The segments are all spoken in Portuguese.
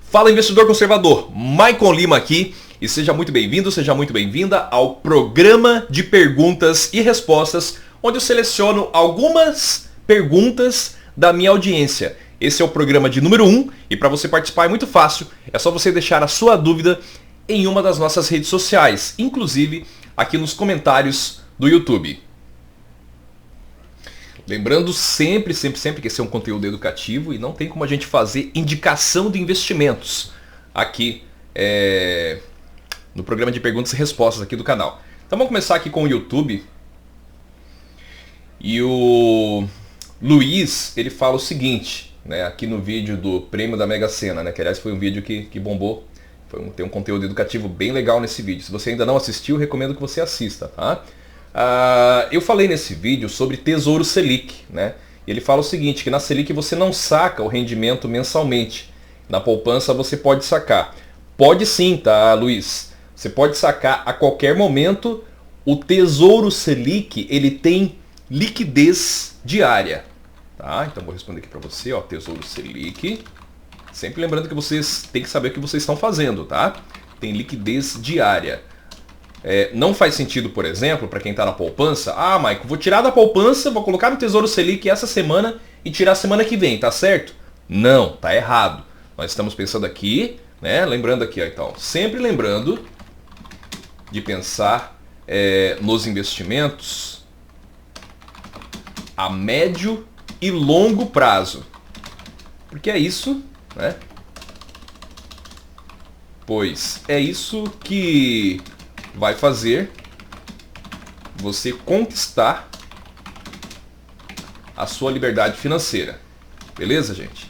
Fala, investidor conservador, Maicon Lima aqui e seja muito bem-vindo, seja muito bem-vinda ao programa de perguntas e respostas, onde eu seleciono algumas perguntas da minha audiência. Esse é o programa de número 1 e para você participar é muito fácil, é só você deixar a sua dúvida em uma das nossas redes sociais, inclusive aqui nos comentários do YouTube. Lembrando sempre que esse é um conteúdo educativo e não tem como a gente fazer indicação de investimentos aqui no programa de perguntas e respostas aqui do canal. Então vamos começar aqui com o YouTube. E o Luiz, ele fala o seguinte, né, aqui no vídeo do prêmio da Mega Sena, né, que aliás foi um vídeo que bombou. Tem um conteúdo educativo bem legal nesse vídeo. Se você ainda não assistiu, recomendo que você assista, tá? Eu falei nesse vídeo sobre Tesouro Selic, né? Ele fala o seguinte, que na Selic você não saca o rendimento mensalmente. Na poupança você pode sacar. Pode sim, tá, Luiz? Você pode sacar a qualquer momento. O Tesouro Selic, ele tem liquidez diária, tá? Então vou responder aqui para você, ó, Tesouro Selic. Sempre lembrando que vocês têm que saber o que vocês estão fazendo, tá? Tem liquidez diária. Não faz sentido, por exemplo, para quem está na poupança, Maicon, vou tirar da poupança, vou colocar no Tesouro Selic essa semana e tirar semana que vem, tá certo? Não, tá errado. Nós estamos pensando aqui, né? Lembrando aqui, ó, então, sempre lembrando de pensar nos investimentos a médio e longo prazo. Porque é isso, né? Pois é isso que vai fazer você conquistar a sua liberdade financeira. Beleza, gente?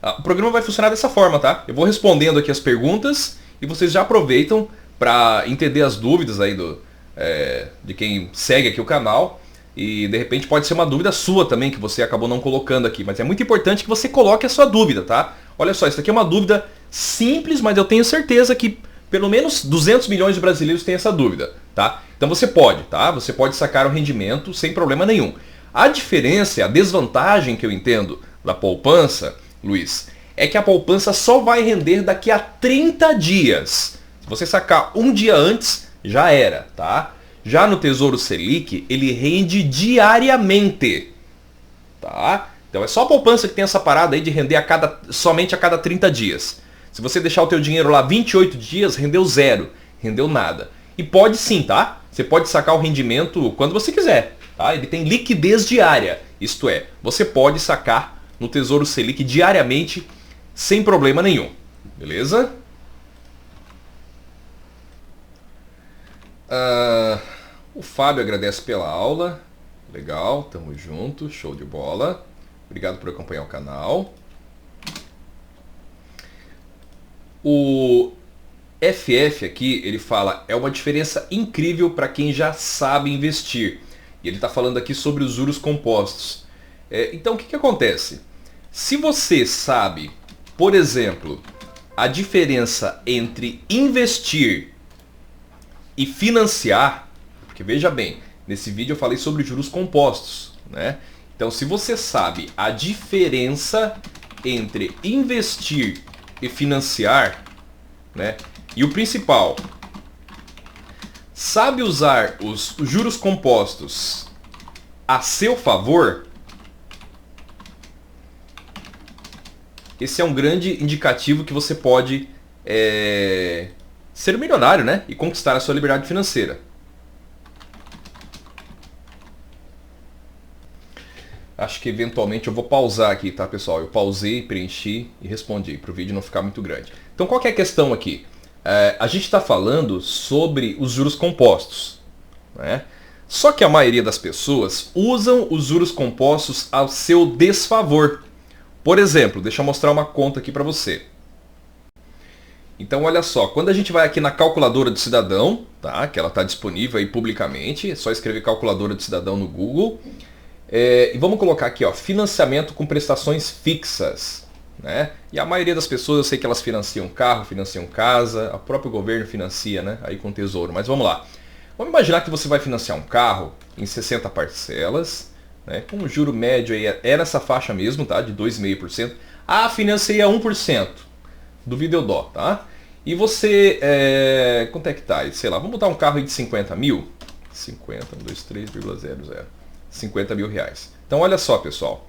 O programa vai funcionar dessa forma, tá? Eu vou respondendo aqui as perguntas e vocês já aproveitam para entender as dúvidas aí de quem segue aqui o canal. E de repente pode ser uma dúvida sua também que você acabou não colocando aqui. Mas é muito importante que você coloque a sua dúvida, tá? Olha só, isso aqui é uma dúvida simples, mas eu tenho certeza que pelo menos 200 milhões de brasileiros têm essa dúvida, tá? Então você pode, tá? Você pode sacar o rendimento sem problema nenhum. A diferença, a desvantagem que eu entendo da poupança, Luiz, é que a poupança só vai render daqui a 30 dias. Se você sacar um dia antes, já era, tá? Já no Tesouro Selic, ele rende diariamente, tá? Então é só a poupança que tem essa parada aí de render somente a cada 30 dias. Se você deixar o teu dinheiro lá 28 dias, rendeu zero, rendeu nada. E pode sim, tá? Você pode sacar o rendimento quando você quiser, tá? Ele tem liquidez diária, isto é, você pode sacar no Tesouro Selic diariamente sem problema nenhum, beleza? O Fábio agradece pela aula, legal, tamo junto, show de bola. Obrigado por acompanhar o canal. O FF aqui, ele fala, é uma diferença incrível para quem já sabe investir. E ele está falando aqui sobre os juros compostos. Então o que acontece? Se você sabe, por exemplo, a diferença entre investir e financiar, porque veja bem, nesse vídeo eu falei sobre juros compostos, né? Então se você sabe a diferença entre investir e financiar, né? E o principal, sabe usar os juros compostos a seu favor, esse é um grande indicativo que você pode ser milionário, né? E conquistar a sua liberdade financeira. Acho que eventualmente eu vou pausar aqui, tá, pessoal? Eu pausei, preenchi e respondi, para o vídeo não ficar muito grande. Então qual que é a questão aqui? A gente está falando sobre os juros compostos, né? Só que a maioria das pessoas usam os juros compostos ao seu desfavor. Por exemplo, deixa eu mostrar uma conta aqui para você. Então olha só, quando a gente vai aqui na calculadora do cidadão, tá? Que ela está disponível aí publicamente, é só escrever calculadora do cidadão no Google. E vamos colocar aqui, ó, financiamento com prestações fixas, né? E a maioria das pessoas, eu sei que elas financiam carro, financiam casa, o próprio governo financia, né? Aí com tesouro, mas vamos lá. Vamos imaginar que você vai financiar um carro em 60 parcelas, né? Com um juro médio aí, nessa faixa mesmo, tá? De 2,5%. Financiei a 1%. do Videodó, tá? E você, quanto é que tá? Sei lá, vamos botar um carro aí de 50 mil? 50, 50 mil reais. Então olha só, pessoal.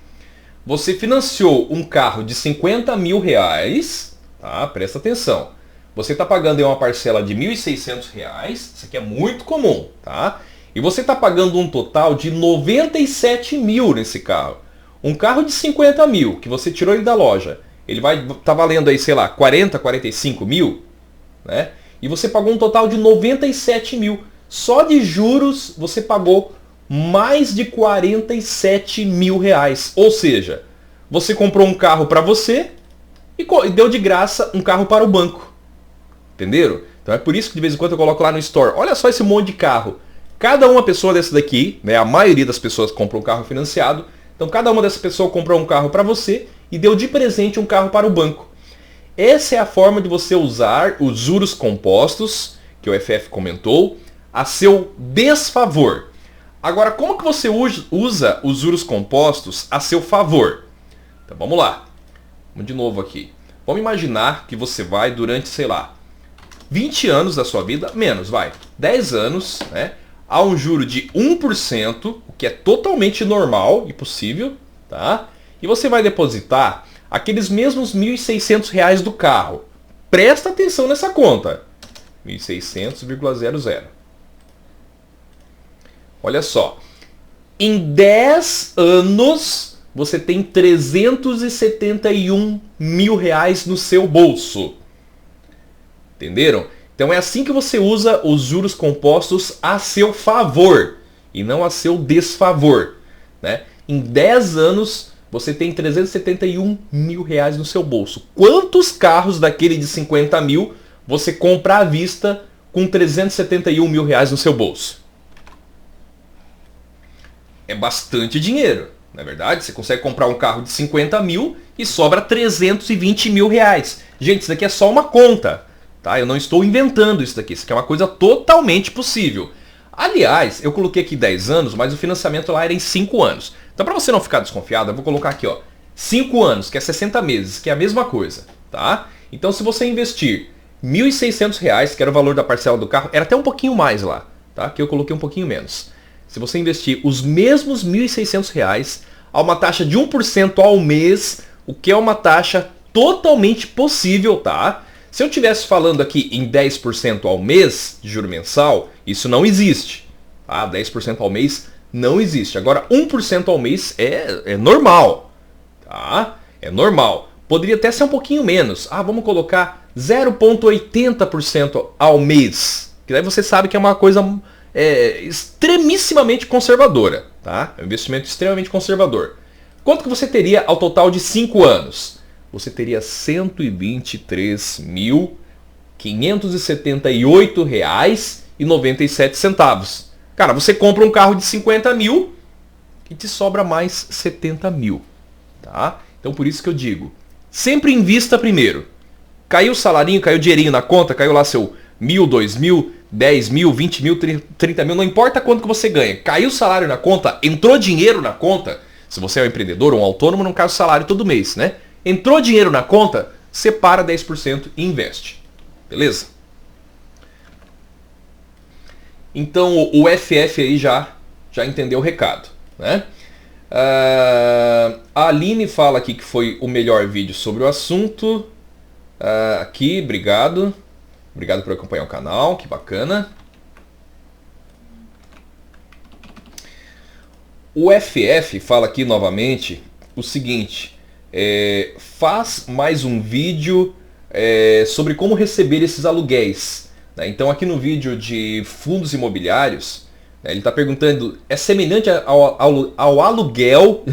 Você financiou um carro de 50 mil reais, tá? Presta atenção. Você está pagando em uma parcela de R$ 1.600, isso aqui é muito comum, tá? E você está pagando um total de 97 mil nesse carro. Um carro de 50 mil, que você tirou ele da loja, ele vai tá valendo aí, sei lá, 40, 45 mil, né? E você pagou um total de 97 mil. Só de juros você pagou mais de 47 mil reais. Ou seja, você comprou um carro para você e deu de graça um carro para o banco. Entenderam? Então é por isso que de vez em quando eu coloco lá no store. Olha só esse monte de carro. Cada uma pessoa dessa daqui, né, a maioria das pessoas compram um carro financiado. Então cada uma dessas pessoas comprou um carro para você e deu de presente um carro para o banco. Essa é a forma de você usar os juros compostos, que o FF comentou, a seu desfavor. Agora, como que você usa os juros compostos a seu favor? Então vamos lá. Vamos de novo aqui. Vamos imaginar que você vai durante, sei lá, 20 anos da sua vida, menos, 10 anos, né, a um juro de 1%, o que é totalmente normal e possível, tá? E você vai depositar aqueles mesmos R$ 1.600 do carro. Presta atenção nessa conta. 1.600,00. Olha só. Em 10 anos, você tem 371 mil reais no seu bolso. Entenderam? Então é assim que você usa os juros compostos a seu favor e não a seu desfavor, né? Em 10 anos você tem 371 mil reais no seu bolso. Quantos carros daquele de 50 mil você compra à vista com 371 mil reais no seu bolso? É bastante dinheiro, não é verdade? Você consegue comprar um carro de 50 mil e sobra 320 mil reais. Gente, isso daqui é só uma conta. Tá? Eu não estou inventando isso daqui. Isso aqui é uma coisa totalmente possível. Aliás, eu coloquei aqui 10 anos, mas o financiamento lá era em 5 anos. Então, para você não ficar desconfiado, eu vou colocar aqui, ó, 5 anos, que é 60 meses, que é a mesma coisa. Tá? Então, se você investir R$ 1.600, que era o valor da parcela do carro, era até um pouquinho mais lá, tá? Que eu coloquei um pouquinho menos. Se você investir os mesmos R$ 1.600 a uma taxa de 1% ao mês, o que é uma taxa totalmente possível, tá? Se eu estivesse falando aqui em 10% ao mês de juro mensal, isso não existe. Tá? 10% ao mês não existe. Agora, 1% ao mês é normal. Tá? É normal. Poderia até ser um pouquinho menos. Vamos colocar 0,80% ao mês. Que daí você sabe que é uma coisa extremissimamente conservadora. Tá? É um investimento extremamente conservador. Quanto que você teria ao total de 5 anos? Você teria R$ 123.578,97. Cara, você compra um carro de 50 mil e te sobra mais 70 mil. Tá? Então por isso que eu digo, sempre invista primeiro. Caiu o salarinho, caiu o dinheirinho na conta, caiu lá seu 1.000, 2.000, 10.000, 20 mil, 30 mil, não importa quanto que você ganha. Caiu o salário na conta, entrou dinheiro na conta. Se você é um empreendedor ou um autônomo, não cai o salário todo mês, né? Entrou dinheiro na conta, separa 10% e investe. Beleza? Então o FF aí já entendeu o recado, né? A Aline fala aqui que foi o melhor vídeo sobre o assunto. Aqui, obrigado. Obrigado por acompanhar o canal, que bacana. O FF fala aqui novamente o seguinte... faz mais um vídeo sobre como receber esses aluguéis, né? Então aqui no vídeo de fundos imobiliários, né, ele está perguntando, é semelhante ao aluguel,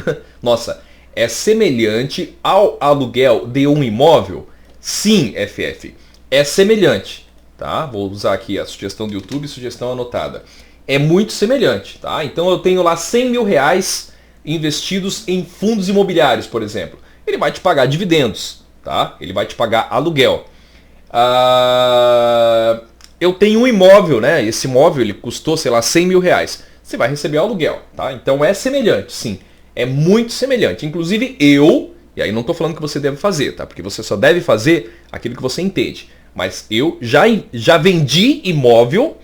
nossa, é semelhante ao aluguel de um imóvel? Sim, FF, é semelhante, tá? Vou usar aqui a sugestão do YouTube, sugestão anotada. É muito semelhante, tá? Então eu tenho lá 100 mil reais investidos em fundos imobiliários, por exemplo. Ele vai te pagar dividendos, tá? Ele vai te pagar aluguel. Eu tenho um imóvel, né? Esse imóvel ele custou, sei lá, 100 mil reais. Você vai receber aluguel, tá? Então é semelhante, sim. É muito semelhante. Inclusive eu E aí não estou falando que você deve fazer, tá? Porque você só deve fazer aquilo que você entende. Mas eu já vendi imóvel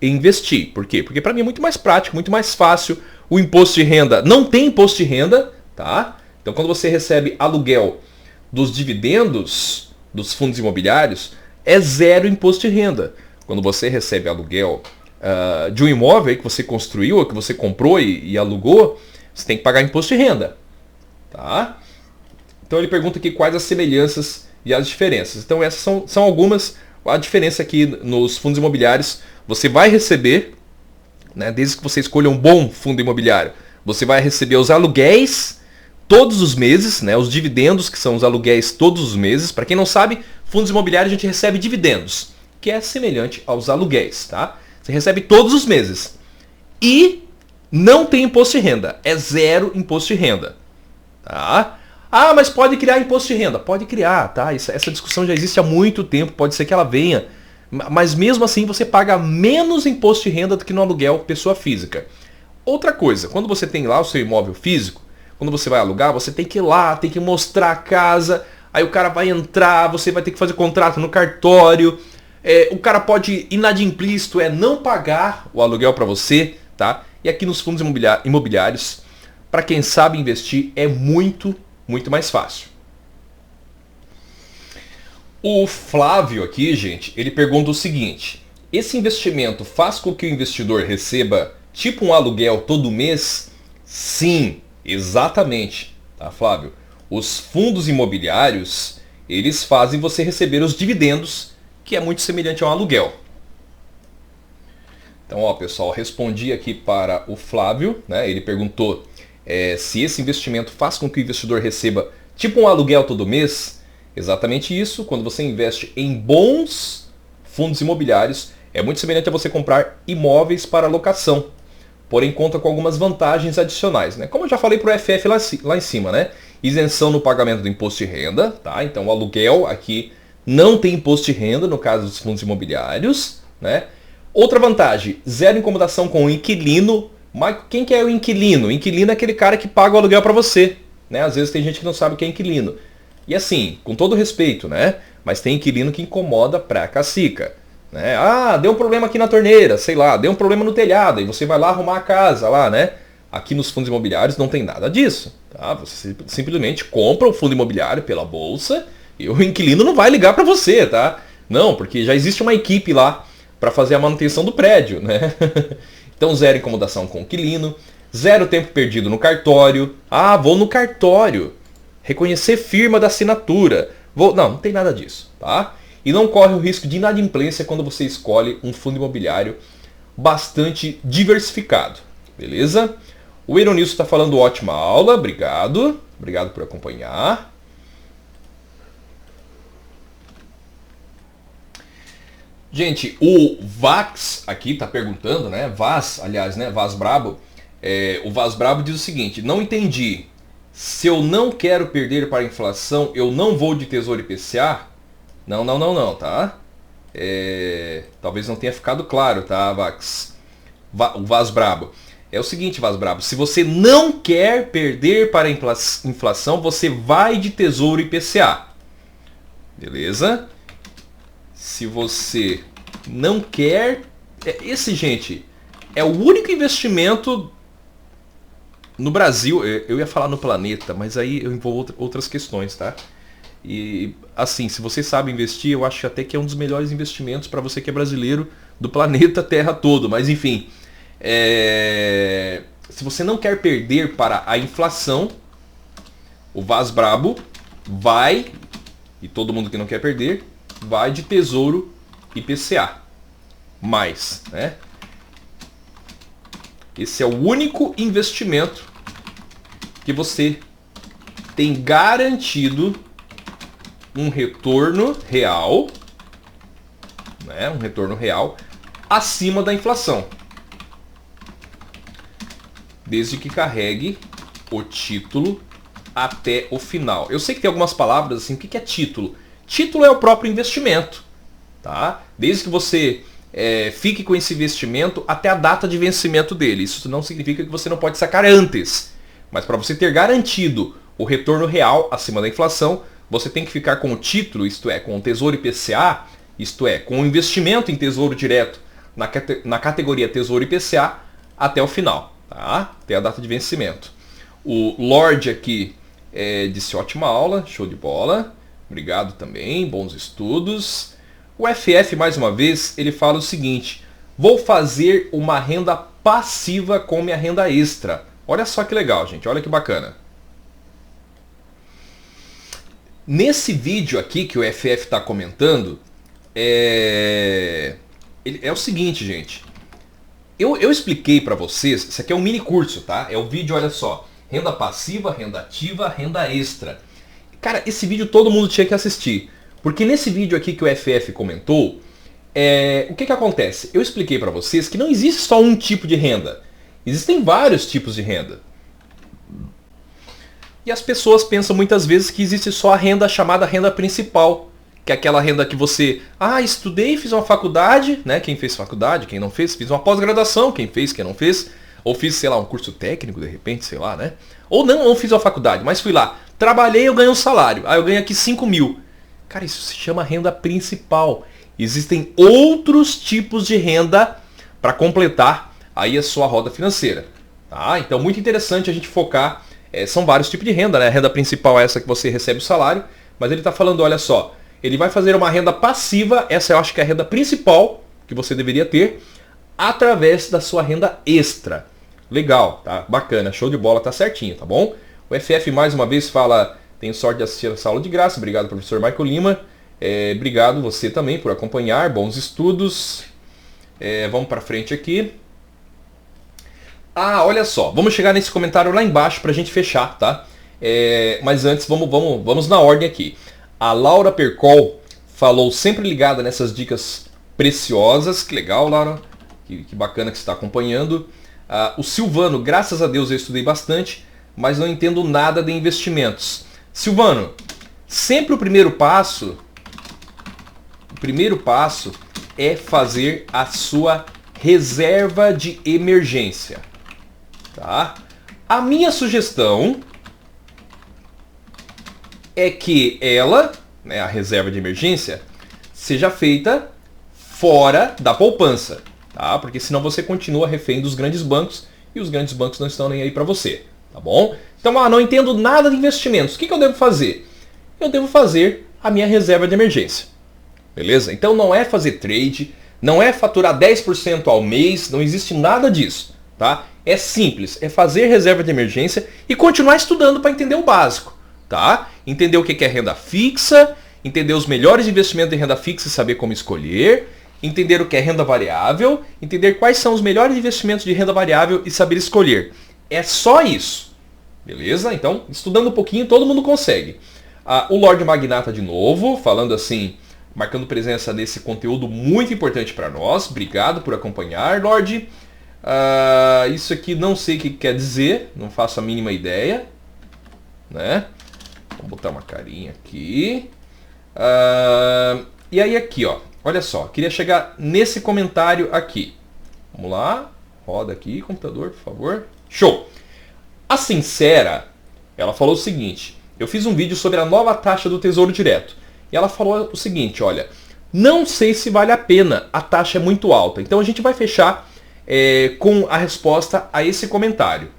e investi. Por quê? Porque para mim é muito mais prático, muito mais fácil. O imposto de renda não tem imposto de renda, tá? Então quando você recebe aluguel dos dividendos dos fundos imobiliários, é zero imposto de renda. Quando você recebe aluguel de um imóvel aí que você construiu, ou que você comprou e alugou, você tem que pagar imposto de renda, tá? Então ele pergunta aqui quais as semelhanças e as diferenças. Então essas são algumas. A diferença aqui nos fundos imobiliários, você vai receber, né, desde que você escolha um bom fundo imobiliário, você vai receber os aluguéis todos os meses, né, os dividendos, que são os aluguéis todos os meses. Para quem não sabe, fundos imobiliários a gente recebe dividendos, que é semelhante aos aluguéis, tá? Você recebe todos os meses. E não tem imposto de renda, é zero imposto de renda, tá? Ah, mas pode criar imposto de renda. Pode criar, tá? Essa discussão já existe há muito tempo, pode ser que ela venha. Mas mesmo assim você paga menos imposto de renda do que no aluguel pessoa física. Outra coisa, quando você tem lá o seu imóvel físico, quando você vai alugar, você tem que ir lá, tem que mostrar a casa, aí o cara vai entrar, você vai ter que fazer contrato no cartório, o cara pode inadimplícito, não pagar o aluguel para você, tá? E aqui nos fundos imobiliários, para quem sabe investir, é muito mais fácil. O Flávio aqui, gente, ele pergunta o seguinte: esse investimento faz com que o investidor receba tipo um aluguel todo mês? Sim, exatamente, tá, Flávio? Os fundos imobiliários, eles fazem você receber os dividendos, que é muito semelhante a um aluguel. Então, ó, pessoal, respondi aqui para o Flávio, né? Ele perguntou se esse investimento faz com que o investidor receba tipo um aluguel todo mês. Exatamente isso. Quando você investe em bons fundos imobiliários, é muito semelhante a você comprar imóveis para locação, porém conta com algumas vantagens adicionais, né? Como eu já falei para o FF lá em cima, né? Isenção no pagamento do imposto de renda, tá? Então o aluguel aqui não tem imposto de renda no caso dos fundos imobiliários, né? Outra vantagem, zero incomodação com o inquilino. Mas quem que é o inquilino? O inquilino é aquele cara que paga o aluguel para você, né? Às vezes tem gente que não sabe o que é inquilino. E assim, com todo respeito, né? Mas tem inquilino que incomoda pra cacica, né? Ah, deu um problema aqui na torneira, sei lá, deu um problema no telhado, e você vai lá arrumar a casa lá, né? Aqui nos fundos imobiliários não tem nada disso, tá? Você simplesmente compra o fundo imobiliário pela bolsa e o inquilino não vai ligar para você, tá? Não, porque já existe uma equipe lá para fazer a manutenção do prédio, né? Então zero incomodação com o inquilino, zero tempo perdido no cartório. Ah, vou no cartório reconhecer firma da assinatura. Não tem nada disso, tá? E não corre o risco de inadimplência quando você escolhe um fundo imobiliário bastante diversificado, beleza? O Ironilson está falando ótima aula, obrigado. Obrigado por acompanhar. Gente, o Vax aqui está perguntando, né? Vaz, aliás, né? Vaz Brabo. O Vaz Brabo diz o seguinte: não entendi. Se eu não quero perder para a inflação, eu não vou de Tesouro IPCA? Não, tá? Talvez não tenha ficado claro, tá, Vax? O Vaz Brabo. É o seguinte, Vaz Brabo, se você não quer perder para a inflação, você vai de Tesouro IPCA. Beleza? Se você não quer... Esse, gente, é o único investimento no Brasil. Eu ia falar no planeta, mas aí eu envolvo outras questões, tá? E assim, se você sabe investir, eu acho até que é um dos melhores investimentos para você que é brasileiro do planeta Terra todo. Mas enfim, se você não quer perder para a inflação, o Vaz Brabo vai, e todo mundo que não quer perder, vai de Tesouro IPCA. Mais, né? Esse é o único investimento que você tem garantido um retorno real, né? Um retorno real acima da inflação, desde que carregue o título até o final. Eu sei que tem algumas palavras assim, o que é título? Título é o próprio investimento, tá? Desde que você fique com esse investimento até a data de vencimento dele. Isso não significa que você não pode sacar antes, mas para você ter garantido o retorno real acima da inflação, você tem que ficar com o título, isto é, com o Tesouro IPCA, isto é, com o investimento em Tesouro Direto na categoria Tesouro IPCA até o final, tá? Até a data de vencimento. O Lorde aqui disse ótima aula, show de bola. Obrigado também, bons estudos. O FF, mais uma vez, ele fala o seguinte: vou fazer uma renda passiva com minha renda extra. Olha só que legal, gente, olha que bacana. Nesse vídeo aqui que o FF está comentando, é o seguinte, gente. Eu expliquei para vocês, isso aqui é um mini curso, tá? É o vídeo, olha só, renda passiva, renda ativa, renda extra. Cara, esse vídeo todo mundo tinha que assistir, porque nesse vídeo aqui que o FF comentou, o que acontece? Eu expliquei para vocês que não existe só um tipo de renda, existem vários tipos de renda. E as pessoas pensam muitas vezes que existe só a renda chamada renda principal, que é aquela renda que você, estudei, fiz uma faculdade, né? Quem fez faculdade, quem não fez, fiz uma pós-graduação, quem fez, quem não fez, ou fiz, sei lá, um curso técnico, de repente, sei lá, né? Ou não fiz uma faculdade, mas fui lá, trabalhei, eu ganhei um salário, eu ganho aqui 5 mil. Cara, isso se chama renda principal. Existem outros tipos de renda para completar aí a sua roda financeira, tá? Então, muito interessante a gente focar. São vários tipos de renda, né? A renda principal é essa que você recebe o salário, mas ele está falando, olha só, ele vai fazer uma renda passiva, essa eu acho que é a renda principal que você deveria ter, através da sua renda extra. Legal, tá? Bacana, show de bola, tá certinho, tá bom? O FF mais uma vez fala, tenho sorte de assistir essa aula de graça, obrigado professor Michael Lima, obrigado você também por acompanhar, bons estudos. Vamos para frente aqui. Olha só, vamos chegar nesse comentário lá embaixo pra gente fechar, tá? Mas antes, vamos na ordem aqui. A Laura Percol falou, sempre ligada nessas dicas preciosas. Que legal, Laura. Que bacana que você está acompanhando. O Silvano, graças a Deus eu estudei bastante, mas não entendo nada de investimentos. Silvano, sempre o primeiro passo é fazer a sua reserva de emergência. Tá? A minha sugestão é que ela, né, a reserva de emergência, seja feita fora da poupança, tá? Porque senão você continua refém dos grandes bancos e os grandes bancos não estão nem aí para você, tá bom? Então, não entendo nada de investimentos. O que eu devo fazer? Eu devo fazer a minha reserva de emergência, beleza? Então não é fazer trade, não é faturar 10% ao mês, não existe nada disso, tá? É simples, é fazer reserva de emergência e continuar estudando para entender o básico, tá? Entender o que é renda fixa, entender os melhores investimentos em renda fixa e saber como escolher, entender o que é renda variável, entender quais são os melhores investimentos de renda variável e saber escolher. É só isso, beleza? Então, estudando um pouquinho, todo mundo consegue. O Lorde Magnata de novo, falando assim, marcando presença nesse conteúdo muito importante para nós. Obrigado por acompanhar, Lorde. Isso aqui não sei o que quer dizer, não faço a mínima ideia, né? Vou botar uma carinha aqui. E aí aqui, ó, olha só, queria chegar nesse comentário aqui. Vamos lá, roda aqui, computador, por favor. Show! A Sincera, ela falou o seguinte, eu fiz um vídeo sobre a nova taxa do Tesouro Direto. E ela falou o seguinte, olha, não sei se vale a pena, a taxa é muito alta. Então a gente vai fechar com a resposta a esse comentário.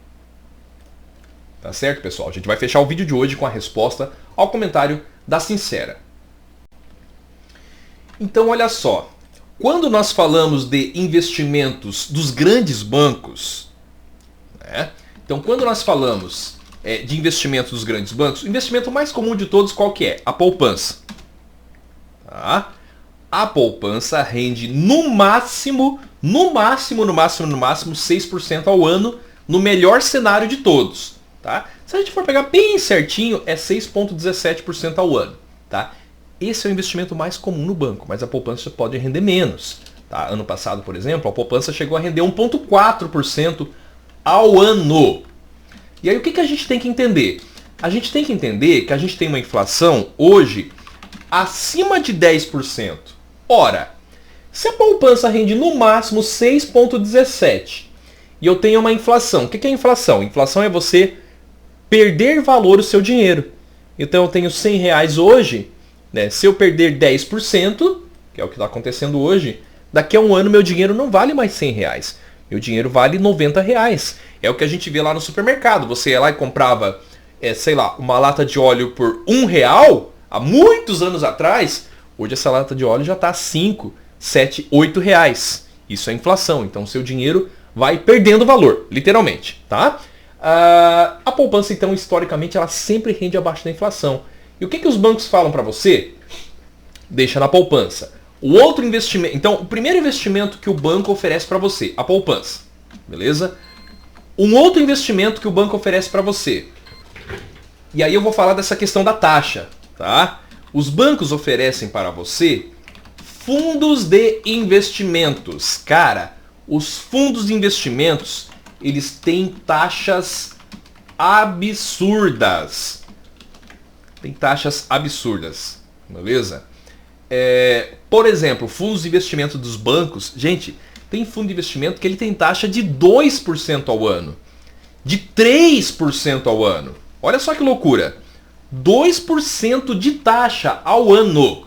Tá certo, pessoal? A gente vai fechar o vídeo de hoje com a resposta ao comentário da Sincera. Então, olha só. Quando nós falamos de investimentos dos grandes bancos, né? Então, quando nós falamos de investimentos dos grandes bancos, o investimento mais comum de todos qual que é? A poupança. Tá? A poupança rende no máximo 6% ao ano, no melhor cenário de todos. Tá? Se a gente for pegar bem certinho, é 6,17% ao ano. Tá? Esse é o investimento mais comum no banco, mas a poupança pode render menos. Tá? Ano passado, por exemplo, a poupança chegou a render 1,4% ao ano. E aí o que a gente tem que entender? A gente tem que entender que a gente tem uma inflação hoje acima de 10%. Ora, se a poupança rende no máximo 6,17% e eu tenho uma inflação, o que é inflação? Inflação é você perder valor o seu dinheiro. Então eu tenho 100 reais hoje, né? Se eu perder 10%, que é o que está acontecendo hoje, daqui a um ano meu dinheiro não vale mais 100 reais. Meu dinheiro vale 90 reais. É o que a gente vê lá no supermercado. Você ia lá e comprava, sei lá, uma lata de óleo por R$1, há muitos anos atrás. Hoje essa lata de óleo já está a 5, 7, 8 reais. Isso é inflação. Então o seu dinheiro vai perdendo valor, literalmente, tá? A poupança, então, historicamente, ela sempre rende abaixo da inflação. E o que os bancos falam para você? Deixa na poupança. O outro investimento... Então, o primeiro investimento que o banco oferece para você, a poupança. Beleza? Um outro investimento que o banco oferece para você. E aí eu vou falar dessa questão da taxa, tá? Os bancos oferecem para você fundos de investimentos. Cara, os fundos de investimentos, eles têm taxas absurdas. Tem taxas absurdas, beleza? Por exemplo, fundos de investimento dos bancos. Gente, tem fundo de investimento que ele tem taxa de 2% ao ano. De 3% ao ano. Olha só que loucura. 2% de taxa ao ano.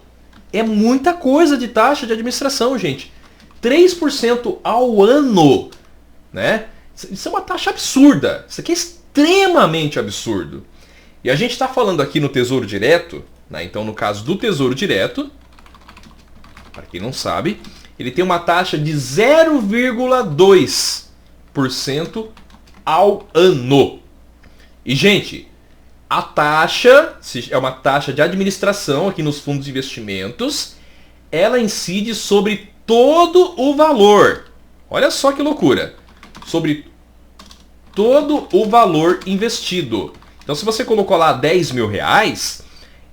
É muita coisa de taxa de administração, gente. 3% ao ano. Né? Isso é uma taxa absurda. Isso aqui é extremamente absurdo. E a gente está falando aqui no Tesouro Direto, né? Então no caso do Tesouro Direto, para quem não sabe, ele tem uma taxa de 0,2% ao ano. E gente, a taxa, é uma taxa de administração aqui nos fundos de investimentos, ela incide sobre todo o valor. Olha só que loucura. Sobre todo o valor investido. Então se você colocou lá 10 mil reais,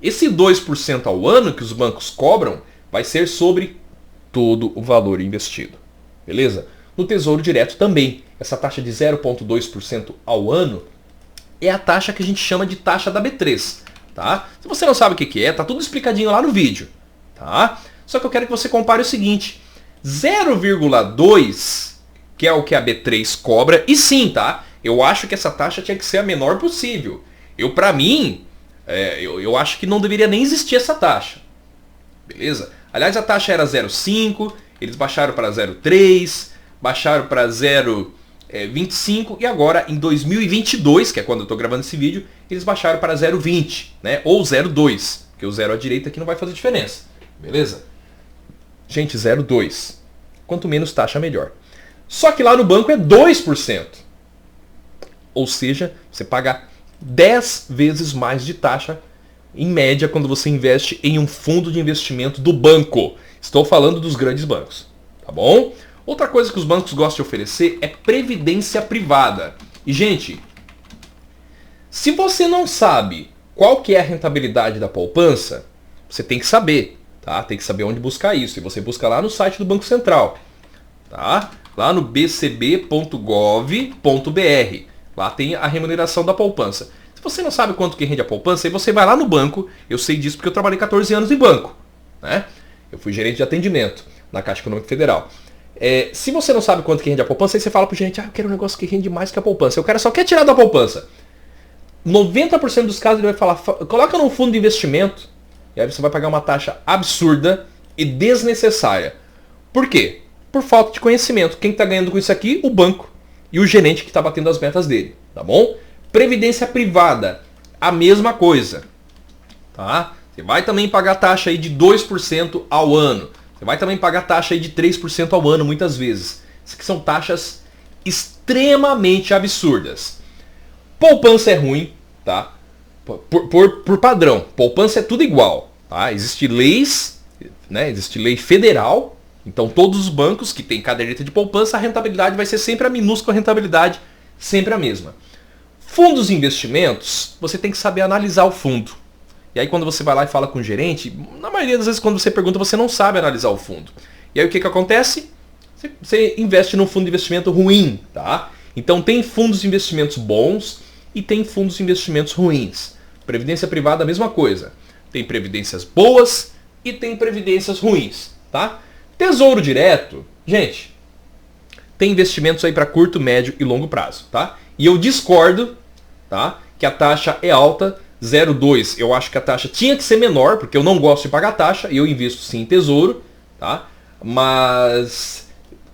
esse 2% ao ano que os bancos cobram vai ser sobre todo o valor investido. Beleza? No Tesouro Direto também, essa taxa de 0,2% ao ano é a taxa que a gente chama de taxa da B3. Tá? Se você não sabe o que é, tá tudo explicadinho lá no vídeo. Tá? Só que eu quero que você compare o seguinte. 0,2, que é o que a B3 cobra, e sim, tá? Eu acho que essa taxa tinha que ser a menor possível. Para mim, eu acho que não deveria nem existir essa taxa. Beleza? Aliás, a taxa era 0,5, eles baixaram para 0,3, baixaram para 0,25 e agora em 2022, que é quando eu estou gravando esse vídeo, eles baixaram para 0,20, né? Ou 0,2, porque o 0 à direita aqui não vai fazer diferença. Beleza? Gente, 0,2. Quanto menos taxa, melhor. Só que lá no banco é 2%. Ou seja, você paga 10 vezes mais de taxa, em média, quando você investe em um fundo de investimento do banco. Estou falando dos grandes bancos. Tá bom? Outra coisa que os bancos gostam de oferecer é previdência privada. E, gente, se você não sabe qual que é a rentabilidade da poupança, você tem que saber. Tá? Tem que saber onde buscar isso. E você busca lá no site do Banco Central. Tá? Lá no bcb.gov.br. Lá tem a remuneração da poupança. Se você não sabe quanto que rende a poupança, aí você vai lá no banco. Eu sei disso porque eu trabalhei 14 anos em banco. Né? Eu fui gerente de atendimento na Caixa Econômica Federal. Se você não sabe quanto que rende a poupança, aí você fala pro gerente, eu quero um negócio que rende mais que a poupança. O cara só quer tirar da poupança. 90% dos casos ele vai falar, coloca num fundo de investimento, e aí você vai pagar uma taxa absurda e desnecessária. Por quê? Por falta de conhecimento. Quem está ganhando com isso aqui? O banco. E o gerente que está batendo as metas dele. Tá bom? Previdência privada. A mesma coisa. Tá? Você vai também pagar taxa aí de 2% ao ano. Você vai também pagar taxa aí de 3% ao ano muitas vezes. Isso aqui são taxas extremamente absurdas. Poupança é ruim, tá? Por padrão. Poupança é tudo igual. Tá? Existe leis, né? Existe lei federal. Então todos os bancos que têm caderneta de poupança, a rentabilidade vai ser sempre a minúscula rentabilidade, sempre a mesma. Fundos de investimentos, você tem que saber analisar o fundo. E aí quando você vai lá e fala com o gerente, na maioria das vezes quando você pergunta, você não sabe analisar o fundo. E aí o que acontece? Você investe num fundo de investimento ruim, tá? Então tem fundos de investimentos bons e tem fundos de investimentos ruins. Previdência privada, a mesma coisa. Tem previdências boas e tem previdências ruins, tá? Tesouro Direto, gente, tem investimentos aí para curto, médio e longo prazo, tá? E eu discordo, tá? que a taxa é alta. 0,2 eu acho que a taxa tinha que ser menor, porque eu não gosto de pagar taxa e eu invisto sim em tesouro, tá? Mas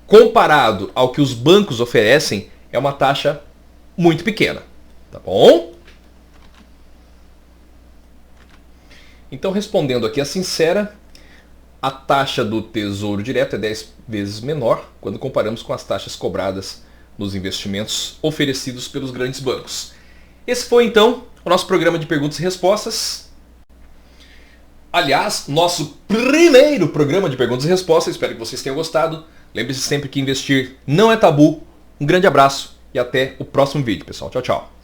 comparado ao que os bancos oferecem, é uma taxa muito pequena, tá bom? Então, respondendo aqui a sincera, a taxa do Tesouro Direto é 10 vezes menor quando comparamos com as taxas cobradas nos investimentos oferecidos pelos grandes bancos. Esse foi então o nosso programa de perguntas e respostas. Aliás, nosso primeiro programa de perguntas e respostas. Espero que vocês tenham gostado. Lembre-se sempre que investir não é tabu. Um grande abraço e até o próximo vídeo, pessoal. Tchau, tchau.